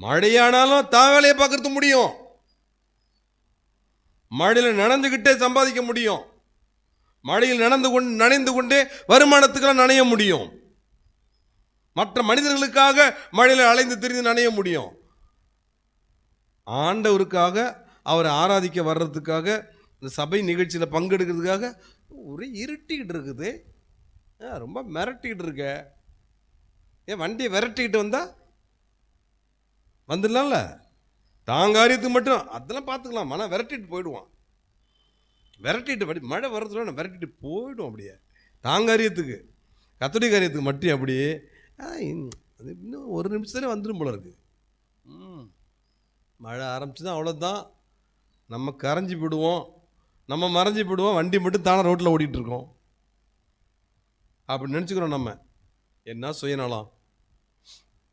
மழையானாலும் தான் வேலையை பார்க்கறது முடியும், மழையில் நனைஞ்சுக்கிட்டே சம்பாதிக்க முடியும், மழையில் நனைந்து கொண்டே வருமானத்துக்கெல்லாம் நனைய முடியும், மற்ற மனிதர்களுக்காக மழையில் அலைந்து திரிந்து நனைய முடியும். ஆண்டவருக்காக அவரை ஆராதிக்க வர்றதுக்காக இந்த சபை நிகழ்ச்சியில் பங்கெடுக்கிறதுக்காக ஒரே இருட்டிக்கிட்டு இருக்குது, ரொம்ப மிரட்டிக்கிட்டு இருக்க. ஏன் வண்டியை விரட்டிக்கிட்டு வந்தா வந்துடலாம்ல, தாங்காரியத்துக்கு மட்டும் அதெல்லாம் பார்த்துக்கலாம். ஆனால் விரட்டிட்டு போயிடுவான், விரட்டிட்டு மழை வர்றதுல நான் விரட்டிட்டு போயிடுவோம். அப்படியே தாங்காரியத்துக்கு கத்தோலிக்க காரியத்துக்கு மட்டும் அப்படியே இன்னும் ஒரு நிமிஷத்துல வந்துடும் போல இருக்கு. மழை ஆரம்பிச்சுதான் அவ்வளோதான், நம்ம கரைஞ்சி போயிடுவோம், நம்ம மறைஞ்சி போயிடுவோம், வண்டி மட்டும் தானே ரோட்டில் ஓடிட்டு இருக்கோம். அப்படி நினச்சிக்கிறோம் நம்ம. என்ன சுயநலம்.